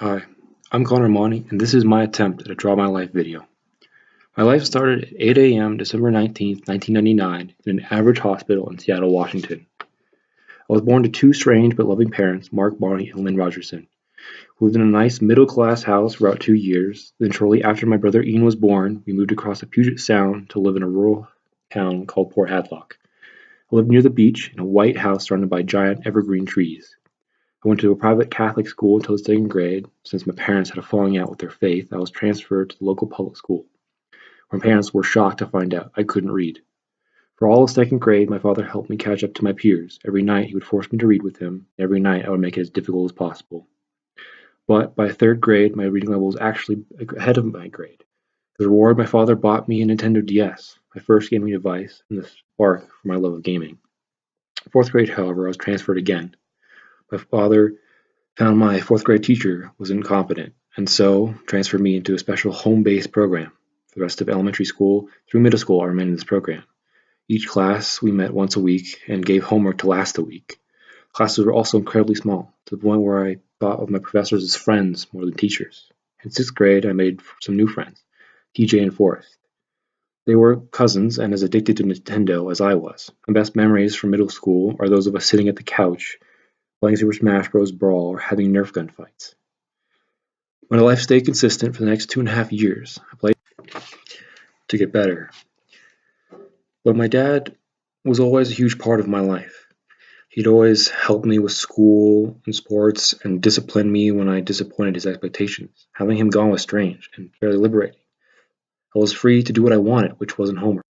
Hi, I'm Connor Monty, and this is my attempt at a Draw My Life video. My life started at 8 a.m. December 19th, 1999, in an average hospital in Seattle, Washington. I was born to two strange but loving parents, Mark Monty and Lynn Rogerson, who lived in a nice middle-class house for about 2 years. Then shortly after my brother Ian was born, we moved across the Puget Sound to live in a rural town called Port Hadlock. I lived near the beach in a white house surrounded by giant evergreen trees. I went to a private Catholic school until the second grade. Since my parents had a falling out with their faith, I was transferred to the local public school. My parents were shocked to find out I couldn't read. For all of second grade, my father helped me catch up to my peers. Every night he would force me to read with him. Every night I would make it as difficult as possible. But by third grade, my reading level was actually ahead of my grade. As a reward, my father bought me a Nintendo DS, my first gaming device, and the spark for my love of gaming. Fourth grade, however, I was transferred again. My father found my fourth grade teacher was incompetent, and so transferred me into a special home-based program. For the rest of elementary school through middle school, I remained in this program. Each class we met once a week and gave homework to last a week. Classes were also incredibly small, to the point where I thought of my professors as friends more than teachers. In sixth grade, I made some new friends, TJ and Forrest. They were cousins and as addicted to Nintendo as I was. My best memories from middle school are those of us sitting at the couch playing Super Smash Bros. Brawl, or having Nerf gun fights. My life stayed consistent for the next 2.5 years. I played to get better. But my dad was always a huge part of my life. He'd always helped me with school and sports and disciplined me when I disappointed his expectations. Having him gone was strange and fairly liberating. I was free to do what I wanted, which wasn't homework.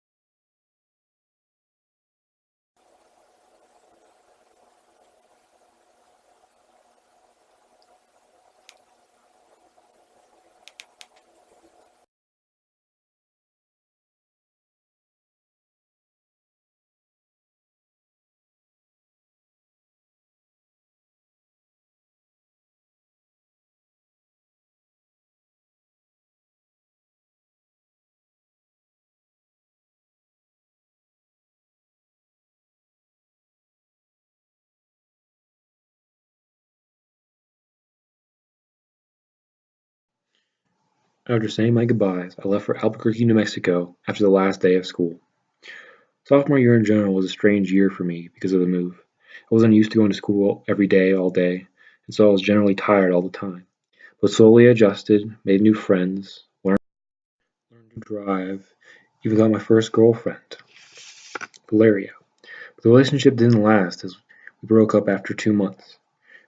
After saying my goodbyes, I left for Albuquerque, New Mexico after the last day of school. Sophomore year in general was a strange year for me because of the move. I wasn't used to going to school every day, all day, and so I was generally tired all the time. But slowly adjusted, made new friends, learned to drive, even got my first girlfriend, Valeria. But the relationship didn't last as we broke up after 2 months.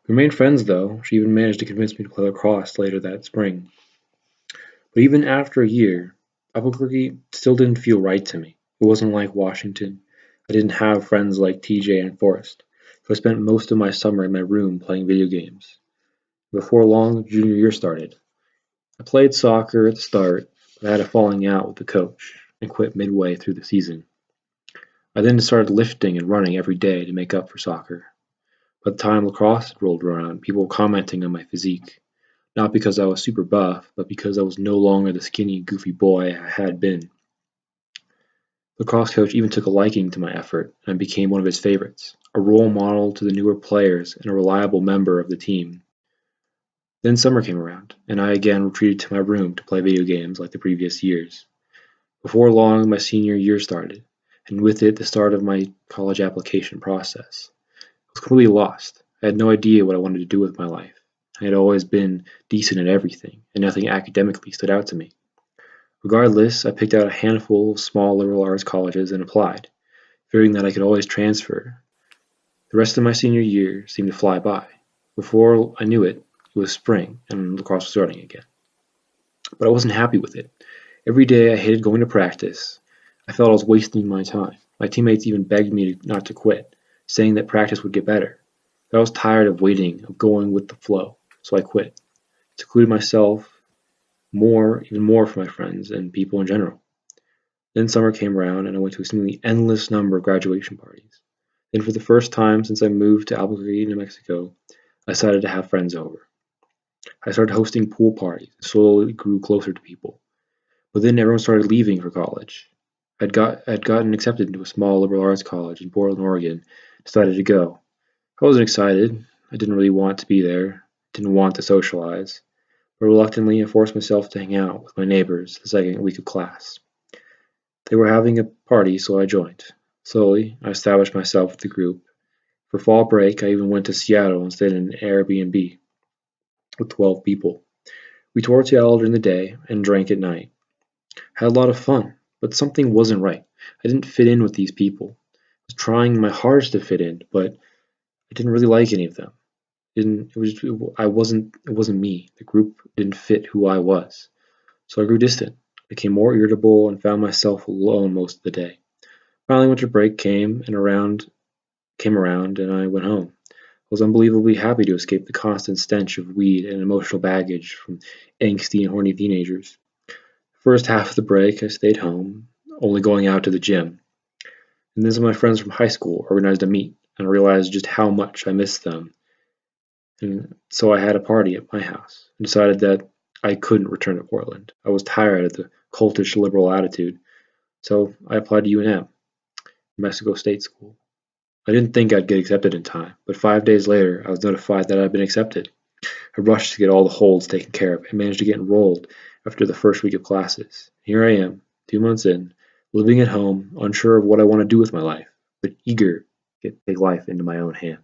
We remained friends though. She even managed to convince me to play lacrosse later that spring. But even after a year, Albuquerque still didn't feel right to me. It wasn't like Washington. I didn't have friends like TJ and Forrest, so I spent most of my summer in my room playing video games. Before long, junior year started. I played soccer at the start, but I had a falling out with the coach and quit midway through the season. I then started lifting and running every day to make up for soccer. By the time lacrosse rolled around, people were commenting on my physique. Not because I was super buff, but because I was no longer the skinny, goofy boy I had been. The lacrosse coach even took a liking to my effort, and I became one of his favorites, a role model to the newer players and a reliable member of the team. Then summer came around, and I again retreated to my room to play video games like the previous years. Before long, my senior year started, and with it the start of my college application process. I was completely lost. I had no idea what I wanted to do with my life. I had always been decent at everything, and nothing academically stood out to me. Regardless, I picked out a handful of small liberal arts colleges and applied, fearing that I could always transfer. The rest of my senior year seemed to fly by. Before I knew it, it was spring, and lacrosse was starting again. But I wasn't happy with it. Every day I hated going to practice. I felt I was wasting my time. My teammates even begged me not to quit, saying that practice would get better. But I was tired of waiting, of going with the flow, so I quit. Secluded myself even more from my friends and people in general. Then summer came around and I went to a seemingly endless number of graduation parties. Then for the first time since I moved to Albuquerque, New Mexico, I decided to have friends over. I started hosting pool parties and slowly grew closer to people. But then everyone started leaving for college. I'd gotten accepted into a small liberal arts college in Portland, Oregon, decided to go. I wasn't excited. I didn't really want to be there, didn't want to socialize. but reluctantly I forced myself to hang out with my neighbors the second week of class. They were having a party, so I joined. Slowly, I established myself with the group. For fall break, I even went to Seattle and stayed in an Airbnb with 12 people. We toured Seattle during the day and drank at night. Had a lot of fun, but something wasn't right. I didn't fit in with these people. I was trying my hardest to fit in, but I didn't really like any of them. Didn't it was I wasn't it wasn't me. The group didn't fit who I was. So I grew distant, became more irritable, and found myself alone most of the day. Finally, winter break came around, and I went home. I was unbelievably happy to escape the constant stench of weed and emotional baggage from angsty and horny teenagers. First half of the break, I stayed home, only going out to the gym. And then some of my friends from high school organized a meet, and I realized just how much I missed them. And so I had a party at my house and decided that I couldn't return to Portland. I was tired of the cultish liberal attitude, so I applied to UNM, Mexico State School. I didn't think I'd get accepted in time, but 5 days later I was notified that I'd been accepted. I rushed to get all the holds taken care of and managed to get enrolled after the first week of classes. Here I am, 2 months in, living at home, unsure of what I want to do with my life, but eager to take life into my own hands.